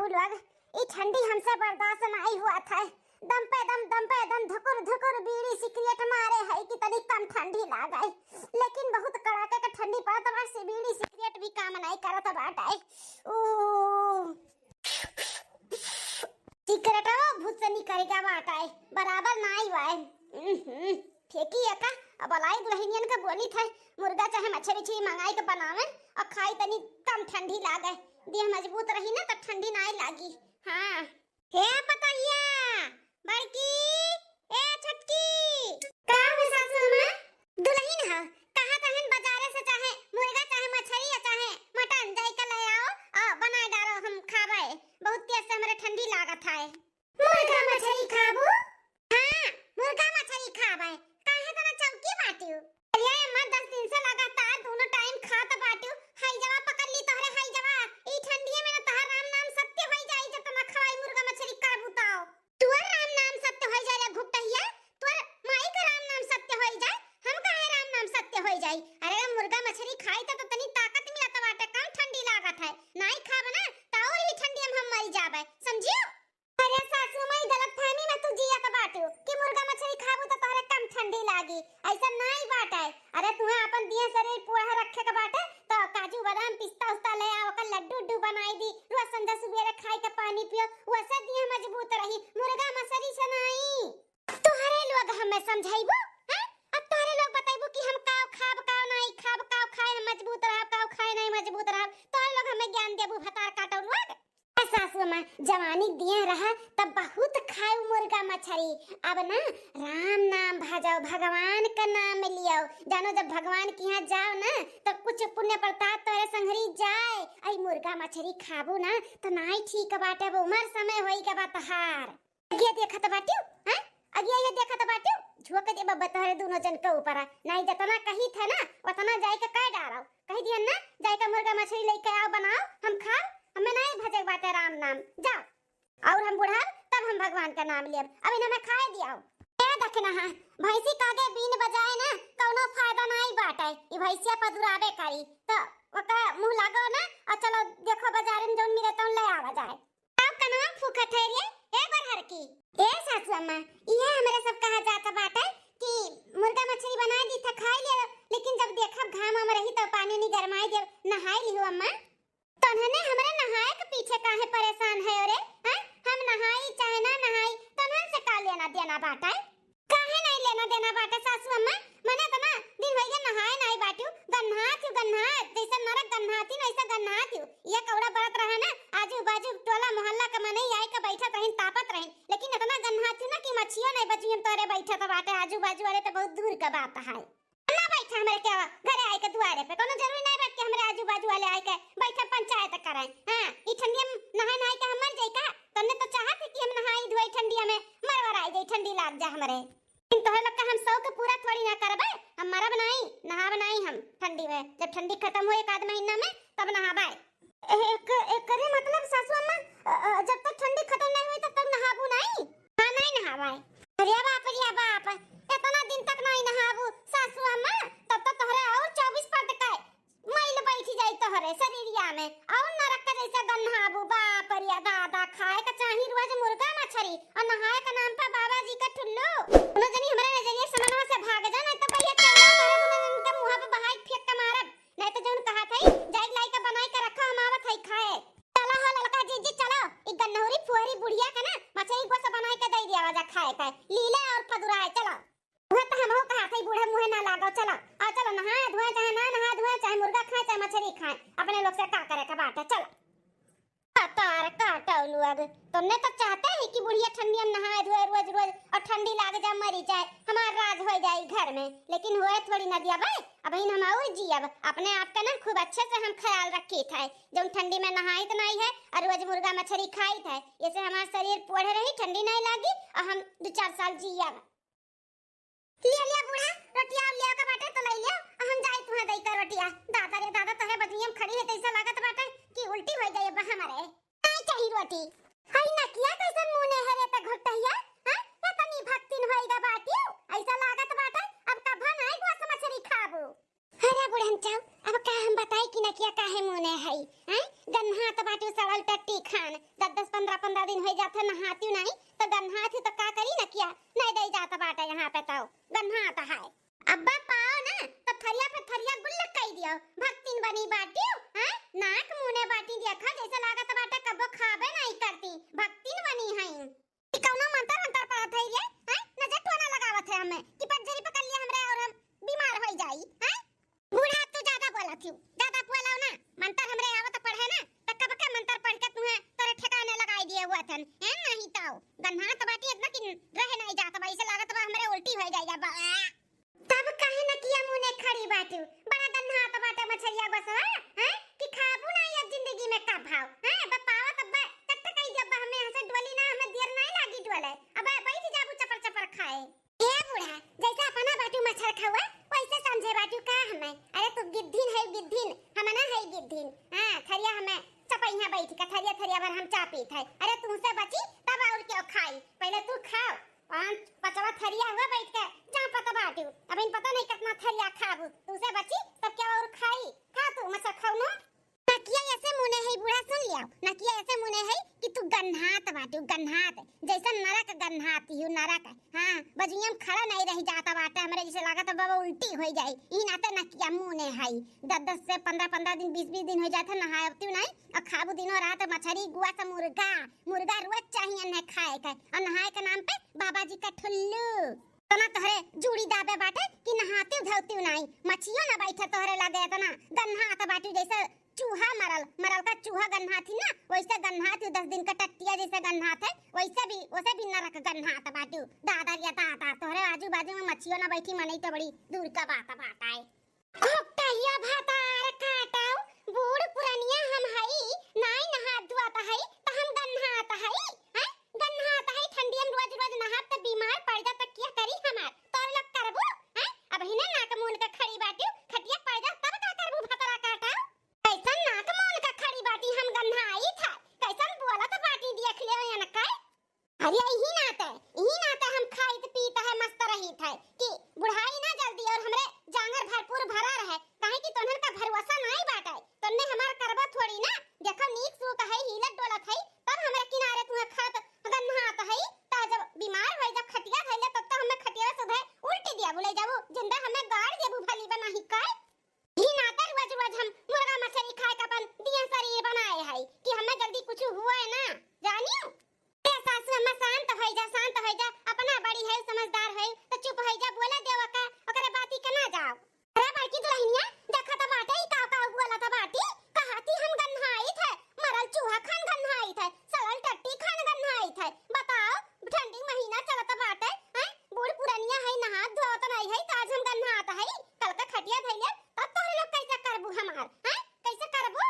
खाबू लोग। ये ठंडी हमसे बर्दाश्त नहीं हुआ था। दम पे दम धुकुर धुकुर बीड़ी सिगरेट मारे है कि तनी कम ठंडी लागे, लेकिन बहुत कड़ाके का ठंडी पड़त बा से बीड़ी सिगरेट भी काम नहीं करत बाटे। सिगरेट भूत से निकलेगा बाटे बराबर नहीं वाए। फेंकी का अब लाई दुल्हनियन के बोली था मुर्गा चाहे मछली मंगाई के बनावे और खाई तनी कम ठंडी लागे, देह मजबूत रही ना तो ठंडी नहीं लागी। हाँ हे पतैया बड़की ए छटकी का हो सासू में दुल्हन है कहां कहन बाजारे से चाहे मुर्गा चाहे मछली या चाहे मटन जाई के ले आओ और बना डालो हम खावे। बहुत तेज से हमरे ठंडी लागत है। मुर्गा मछली खाबू? हां मुर्गा मछली खावे। काहे तना चौकी बाटियो अरे मत 10 दिन से लगातार दोनों टाइम खात बाटियो। हाई जवा पकड़ ली तोहरे हाई जवा ई ठंडीए में तोहर राम नाम सत्य होई जाई जब तना खवाई मुर्गा मछली का बुताओ। तोहर राम नाम सत्य होई जाए घुटैया, तोहर माई का राम नाम सत्य होई जाए, हम काहे राम नाम सत्य होई जाई। अरे मुर्गा मछली खाई तो तनी ताकत मिलत बाटे, कम ठंडी लागत है। नहीं खाब ना तो और ही ठंडी में हम मर जाबे, समझियो। अरे सासू माई गलतफहमी में तू जियत बाटू कि मुर्गा मछली खाबू तो तोहरे कम ठंडी लागी, ऐसा नहीं बाटे। अरे तुहे अपन दिए शरीर पूरा रखे के बाटे तो काजू बादाम पिस्ता उस्ता ले आओ का लड्डू बनाई दी रोज संध्या सुबह खाई के पानी पियो, वैसे दिए मजबूत रही। मुर्गा मछली से नहीं तोहरे लोग हमें समझाइबो हैं। अब तोहरे लोग बताइबो कि हम काव खाब काव नहीं खाब, काव खाए हम मजबूत रहब काव खाए नहीं मजबूत रहब। तोहरे लोग हमें ज्ञान देबो भतार काटो लोग। सासू मां जवानी दिए रहा तब बहुत खाए मुर्गा मछली। अब ना राम नाम भजाओ, भगवान का नाम लियो। जानो जब भगवान के यहाँ जाओ ना तो कुछ पुण्य प्रताप तोरे संघरी जाए। आई मुर्गा मछली खाबू ना तो नहीं ठीक बाटे, अब उम्र समय होई के बात हार। अगिया देखत बाटियो हैं, अगिया ये देखत बाटियो झोक दे बब्बा तोरे दोनों जन के ऊपर। नहीं जतना कही थे ना उतना जाई के का डारो कह दिया ना, जाई के मुर्गा मछली लेके आओ बनाओ हम खाओ। हमें नहीं भजक बाटे राम नाम जाओ और हम बुढ़ा तब हम भगवान का नाम लेब। अब इन्हें मैं खाए दियाओ ए देखना हां भैंसी कागे बीन बजाए ना कोनो फायदा नहीं बाटे। ई भैंसिया पदुराबे करी तो ओका मुंह लागो ना और चलो देखो बाजार में जोन मिले तो ले आवा जाए। अब कनवा फूकत है रे ए बरहर की ए सासू अम्मा ये हमरे सब कहा जाता बाटे कि मुर्गा मछली बना दी था खाई ले, लेकिन जब देखब घाम में रही तो पानी नहीं गरमाई दे नहाई लियो अम्मा। तन्हने हमरे नहाए के पीछे काहे परेशान है रे हैं? हम नहाई चाहे ना नहाई तन्हन से का लेना देना बाटा है? काहे नहीं लेना देना बाटा सासू अम्मा? मने तो ना दिन भर के नहाए नहीं बाटू गन्हा जैसे नरक गन्हाती ना ऐसा गन्हाती ये कौड़ा बरत रहा ना आजू बाजू टोला मोहल्ला का मने आई के बैठत रहिन तापत रहिन, लेकिन इतना गन्हाती ना कि मछियो नहीं बची हम तोरे बैठत बाटे आजू बाजू वाले तो बहुत दूर का बात है। ना बैठा हमरे के घरे आए के दुआरे पे कोनो जरूरी नहीं बैठ के हमरे आजू बाजू वाले आए के बैठा पंचायत कराए। हां ई ठंडी में नहाए के हम मर जाई का? तन्ने तो चाहत है कि हम नहाई धोई ठंडी में मरवर आई जाई ठंडी लाग जा हमरे। इन तोहर लोग का हम सौ के पूरा थोड़ी ना करबे, हम मरब नहीं नहा बनाई हम ठंडी में। जब ठंडी खत्म हो एक आध महीना में तब नहाबाई। एक करे मतलब सासू अम्मा जब तक ठंडी खत्म नहीं हुई तब तक नहाबू नहीं? हां नहीं नहाबाई। अरे बाप इतना दिन तक नहीं नहाबू सासू अम्मा तब तो तोहरे और 24 पट का मैल बैठी जाई तोहरे शरीरिया में और नरक का जैसा गन्हाबू। बाप रे दादा खाए का चाही रोज मुर्गा मछली और नहाए का नाम पर बाबा जी का ठुल्लू दोनों जनी हमरे नजरिए समनवा से भाग जा नहीं तो भैया चलो करे दोनों जन के मुंह पे बहाई फेंक के मारब। नहीं तो जौन कहा थई जाई लाई के बनाई के रखो हम आवत हई खाए। चलो हो ललका जीजी चलो ई गन्नौरी फुहरी बुढ़िया का ना मछली को से बनाई के दे दिया जा खाए का लीले और पदुराए। चलो वह तो हम हो कहा थई बूढ़े मुंह ना लागो। चलो आ चलो नहाए धोए चाहे ना नहा धोए चाहे मुर्गा खाए चाहे मछली खाए अपने लोग से का करे का बात है। चलो तार काटो लोग तुमने तो चाहते हैं कि बुढ़िया ठंडी में नहाए धोए रोज रोज और ठंडी लाग जा मरी जाए हमारा राज हो जाए घर में, लेकिन हुए थोड़ी ना दिया भाई। अब हम और जियब अपने आप का ना खूब अच्छे से हम ख्याल रखी थे जो ठंडी में नहाई तो नहीं है और रोज मुर्गा मछली खाई थे, इससे हमारा शरीर पढ़े रही ठंडी नहीं लागी और हम 2-4 साल जियब। लिया बूढ़ा रोटिया लिया का बाटे तो ले लियो हम जाई तुहा दई कर रोटिया। दादा रे दादा तोहे बदनियम खड़ी है तैसा लागत बाटे कि उल्टी हो जाए बा हमारे। नहीं चाहिए रोटी हई ना किया कैसन मुंह ने है रे त घोटैया हां इतनी भक्तिन होईगा बाटी ऐसा लागत बाटे अब का भनाई गोस मछली खाबू। अरे बुढ़न चाव अब का हम बताई कि ना किया काहे मुंह ने हई हैं गन्हा त बाटी सड़ल टट्टी खा जाने 10-10 15 दिन हो जाते नहाती नहीं तो गन्हाती तो का करी ना किया नहीं दे जाता बाटा यहाँ पे तो गन्हाता है अब्बा पाओ ना तो थरिया पे थरिया गुल्लक कई दियो भक्तिन बनी बाटी हैं नाक मुने बाटी देखा जैसे लागत बाटा कबो खाबे नहीं करती भक्तिन बनी है कौनो मंतर मंतर पड़त है रे हैं नजर टोना लगावत है हमें कि पजरी पकड़ लिया हमरे और हम बीमार हो जाई हैं बूढ़ा तो ज्यादा बोलत हूं ज्यादा बोलाओ ना मंतर हमरे आवत पढ़े ना त कब के मंतर पढ़ के तुम्हें तोरे ठिकाने लगाई दिए हुआ थन हैं नहीं ताऊ गन्हा तो बाटी इतना कि रह नहीं जाता भाई से लागत बा हमरे उल्टी हो जाएगा बा तब कहे न किया मुने खड़ी बाटू बड़ा गन्हा तो बाटे मछरिया बस हैं कि खाबू ना ये जिंदगी में का भाव हैं बताओ तब तक कई जब हमें हंसे डोली ना हमें देर नहीं लागी डोले अब बैठ जाबू चपर चपर खाए ए बूढ़ा जैसा अपना बाटू मच्छर खावा वैसे समझे बाटू का हमें अरे तू गिद्धिन है गिद्धिन हम ना है गिद्धिन हां थरिया हमें चपैया बैठ के थरिया थरिया भर हम चा पीत है अरे तुमसे बची तब और क्यों खाई पहले तू खाओ 5-5वां थरिया हुआ बैठ के जा पता बाटू अब इन पता नहीं कितना थरिया खाबू तुसे बची तब क्या और खाई खा तू मच्छर खाऊ ना नकिया ऐसे मुने है बूढ़ा सुन लिया नकिया ऐसे मुने है कि तू गन्हात बाटू गन्हात जैसा नरक गन्हाती हूं नरक हां बजुयम खड़ा नहीं रह जाता बाटा हमरे जैसे लागत बाबा उल्टी हो जाई ई नाते नकिया मुने है 10-10 से 15-15 दिन 20-20 दिन हो जाता नहायती नहीं और खाबू दिनों रात मछली गुआ से मुर्गा रोज चाहिए न खाए के और नहाए के नाम पे बाबा जी का ठुल्लू तना तोहरे जूड़ी दाबे बाटे कि नहाते धोती नहीं मछियो ना बैठे तोहरे लगे तना गन्हात बाटू जैसे चूहा मरल का चूहा गन्हा थी ना वैसे गन्हा थी 10 दिन का टट्टिया जैसे गन्हा थे वैसे भी नरक गन्हा था बाटू दादा या दादा तोहरे आजू बाजू में मच्छियों ना बैठी मने तो बड़ी दूर का बात है खोपटैया भातार काटाओ बूढ़ पुरानिया हम हई नाई नहा धुआता है त हम गन्हाता है हैं गन्हाता है ठंडियन रोज रोज नहात त बीमार पड़ जा त क्या करी हमार तोर लोग करबो हैं अब हिने नाक मुन के खड़ी बाटू खटिया पड़ जा तब का करबो भातारा काटाओ कैसन नाक मुन के खड़ी बाटी हम गन्हाई था कैसन बोला त बाटी देख ले या न काय अरे यही नाते हम खाइत पीत है मस्त रही था कि बुढ़ाई ना जल्दी और हमरे जांगर भरपूर भरा रहे काहे कि तोहन का भरवसा नहीं बाटे तन्ने हमार करबा थोड़ी ना देखो नीक सु कहे हिलत डोलत है तब हमरे किनारे तुहे खात गन्हात है त जब बीमार होई जब खटिया खइले तब त हमें खटिया सुधे उल्टी दिया बोले जाबू जिंदा हमें गाड़ देबू भली बनाही काय ही नाते रोज रोज हम मुर्गा मछली खाए का अपन दिया शरीर बनाए है कि हमें जल्दी कुछ हुआ है ना जानियो ए सासु हम शांत हो जा अपना बड़ी है समझदार है तो चुप हो जा बोले देवा का ओकरे बाती के ना जाओ अरे बाकी दुल्हनिया देखा त बाटे ई का बोला त बाटी कहती हम गन्हाई थे मरल चूहा खान गन्हाई थे सड़ल टट्टी खान गन्हाई थे बताओ ठंडी महीना चलत बाटे हैं बूढ़ पुरानिया है नहा धोत नहीं है आज हम गन्हात है कल का खटिया धइले तब तोरे लोग कैसे करबू हमार हैं कैसे करबू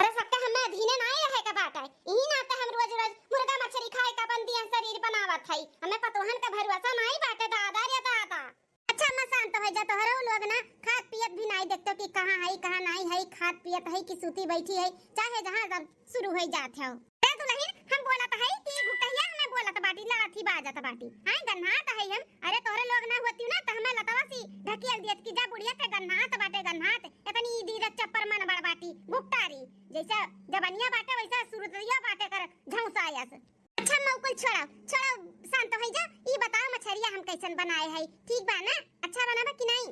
अरे सबके हमें अधीने नहीं रहे का बाटे ई नाते हम रोज रोज मुर्गा मछली खाए का बंदिया शरीर बनावत है हमें पतोहन का भरवसा नहीं बाटे दादा रे दादा अच्छा मैं शांत हो जा तोहरो लोग ना खात पियत भी नहीं देखतो कि कहां है कहां नहीं है खात पियत है कि सूती बैठी है चाहे जहां सब शुरू हो जात है ए दुल्हन हम बोलत है कि गुटैया हमें बोलत बाटी लाठी बाजत बाटी हां गन्हात है हम अरे तोहरे लोग ना होती ना त हमें लतवा सी ढकेल दियत कि जा बुढ़िया के गन्हात बाटे गन्हात इतनी दीरत चप्पर मन बड़ बाटी गुप्तारी जैसे जबनिया बाटे वैसा सुरतिया बाटे कर झौसायस अच्छा मौकुल छोड़ो शांत हो जा ई बताओ मछरिया हम कैसन बनाए है ठीक बा ना अच्छा बनाबा कि नहीं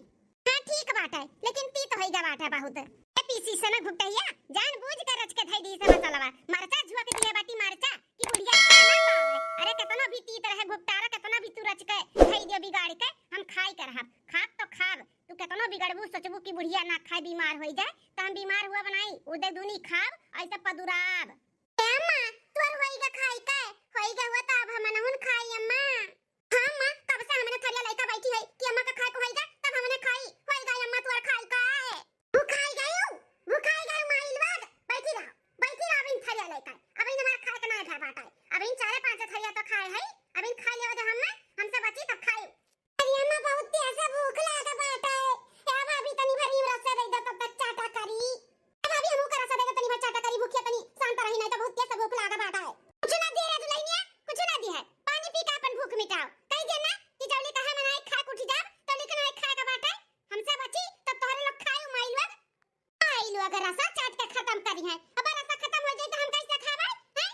हां ठीक बाटे लेकिन तीत होइगा बाटे बहुत ए पीसी से ना घुटैया जान बूझ के रच के धई दी से मसालावा मरचा झुक दिए बाटी मरचा कि बुढ़िया खा ना पावे अरे कितना भी तीत रहे घुटतारा कितना भी तू रच के धई दियो बिगाड़ के हम खाई कर हम खाब तो खाब तू कितना बिगड़बू सोचबू कि बुढ़िया ना खाए बीमार होई जाए त हम बीमार हुआ बनाई उदे दूनी खाब ऐसे पदुराब ए अम्मा तोर होइगा खाई के होइगा हुआ त अब हम नहुन खाई अम्मा हां मां कब से हमने थरिया लइका बैठी है कि अम्मा का खाए को होइगा तब हमने खाई होइगा अम्मा तोर खाई का वो खाई गयो माइलवाद बैठी रह इन थरिया लइका अब इन हमार खाए के ना है बाटा अब इन 4-5 थरिया तो खाए है अब इन खा लेवा हमने हमसे बची तब खाई अरे अम्मा बहुत तेज से भूख लागा बाटा है या भाभी तनी भरी रस दे दे तब तक चाटा करी भाभी हमहु कर रस दे तनी भर चाटा करी भूखिया तनी शांत रही नहीं तो बहुत तेज से भूख लागा बाटा है कुछ ना दे रे दुल्हनिया कुछ ना दी है पानी पी के अपन भूख मिटाओ कह देना कि जल्दी कहे मनाई खा कुछ जा तो लेकिन नहीं खाए का बाटा हमसे बची तब तोहरे लोग खाए माइलवा अगर रसा चाट के खत्म करी है अब रसा खत्म हो जाए तो हम कैसे खाबे हैं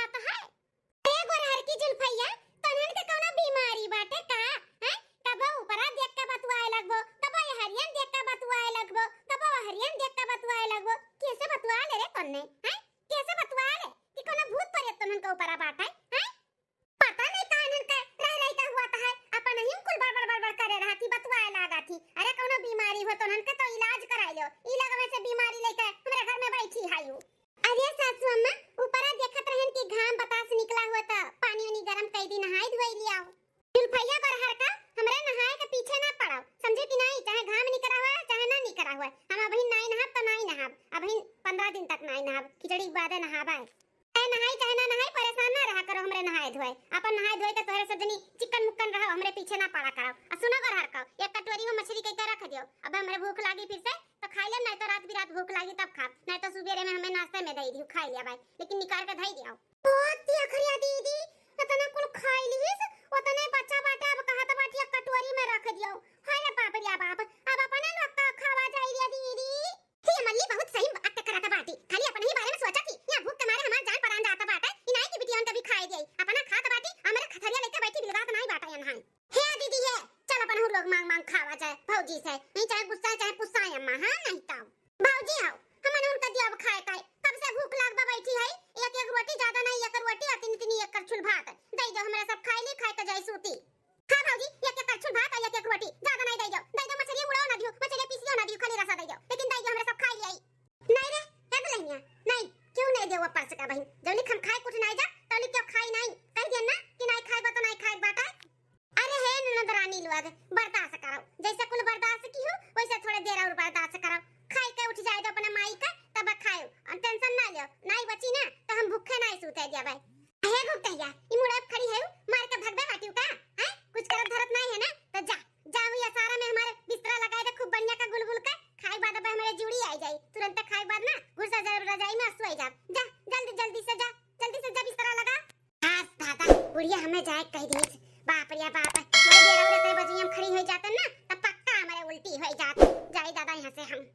जाता है। ए गोरहर की जुल्फैया तनन के कौनो बीमारी बाटे का हैं? कबो ऊपरा देख के बतुआए लगबो, कबो हरियन देख के बतुआए लगबो, कबो हरियन देख के बतुआए लगबो। कैसे बतुआ ले रे तन्ने हैं? कैसे बतुआ ले कि कोनो भूत प्रेत तनन के ऊपरा बाटे हैं? पता नहीं कानन का रह रहता हुआ था है अपन ही कुल बड़बड़ करे रहती बतुआए लागा थी। अरे कोनो बीमारी हो तनन के तो इलाज कराई लो। ई लगवे से बीमारी लेके हमरे घर में बैठी हायू। अरे सासू अम्मा ऊपरा देखत रहन कि घाम बतास निकला हुआ था, पानी वानी गरम कई दिन नहाई धोई लिया। जुल्फैया बरहर का हमरे नहाए के पीछे ना पड़ाओ, समझे कि नहीं? चाहे घाम निकला हुआ है चाहे ना निकला हुआ है, हम अबही नहीं नहाब तो नहीं नहाब, अबही 15 दिन तक नहीं नहाब, खिचड़ी के बाद नहाबा है। चाहे नहाई चाहे ना नहाई परेशान ना रहा करो हमरे नहाए धोए। अपन नहाए धोए के तोहरे सब जनी चिकन मुक्कन रहो, हमरे पीछे ना पड़ा करो। आ सुनो बरहर का एक कटोरी में मछली के रख दियो, अब हमरे भूख लागी फिर से तो खा ले, नहीं तो रात बिरात भूख लागी तब खा, नहीं तो सुबेरे में हमें नाश्ते में दे दियो खा लिया भाई, लेकिन निकाल के धई दियो। बहुत अखरिया दीदी इतना कुल खाई लीस उतने बच्चा बाटे अब कहा तो बाटी कटोरी में रख दियो। हाय रे बाप रे बाप, अब अपने लोग का खावा जाई रे दीदी। ये मल्ली बहुत सही बात करता बाटी, खाली अपने ही बारे में सोचा थी, या भूख के मारे हमार जान परान जाता बाटे, इनाई की बिटियन कभी खाई गई अपना खात बाटी, हमरे खथरिया लेके बैठी बिलगात नहीं बाटा यहां। हे दीदी है चल अपन लोग मांग मांग खावा जाए भौजी से, नहीं चाहे गुस्सा चाहे पुस्सा अम्मा। हां नहीं तो भौजी आओ हमन उनका दिया अब खाए काए, कब से भूख लागबा बैठी है। एक एक रोटी ज्यादा नहीं, एक रोटी और तीन तीन एक करछुल भात दे दो, हमरा सब खाई ले खाए के जाई सूती। हां भौजी एक एक करछुल भात और एक एक रोटी ज्यादा नहीं दे दो, मछली उड़ाओ ना दियो, मछली पीसियो ना दियो, खाली रसा दे दो, लेकिन दे दो हमरा सब खाई ले। नहीं रे एक लइया नहीं, क्यों नहीं देव परस का बहन, जौली हम खाए कुछ नहीं जा तौली क्यों खाई नहीं, कह दिया ना कि नहीं खाए तो नहीं खाए बाटा। अरे हे ननदरानी लोग बर्दाश्त करो, जैसे कुल बर्दाश्त की हो वैसे थोड़े देर और बर्दाश्त करो, खाई के उठ जाए तो अपने माई का तब खाओ, टेंशन ना लियो, नहीं बची ना तो हम भूखे नहीं सूते दिया भाई। हे गुप्तैया ई मुड़ा खड़ी है मार के भगबे बाटियो का हैं, कुछ करत धरत नहीं है ना तो जा जाओ या सारा में हमारे बिस्तरा लगाए दे खूब बढ़िया का गुलगुल का, खाए बाद अब हमारे जुड़ी आई जाई तुरंत, खाए बाद ना घुसा जा रजाई में सोई जा, जा जल्दी जल्दी से जा बिस्तरा लगा। हां दादा बुढ़िया हमें जाए कह दी, बाप रे बाप थोड़ी देर और कई बजे हम खड़ी हो जाते ना तब पक्का हमारे उल्टी हो जात, जाई दादा यहां से हम।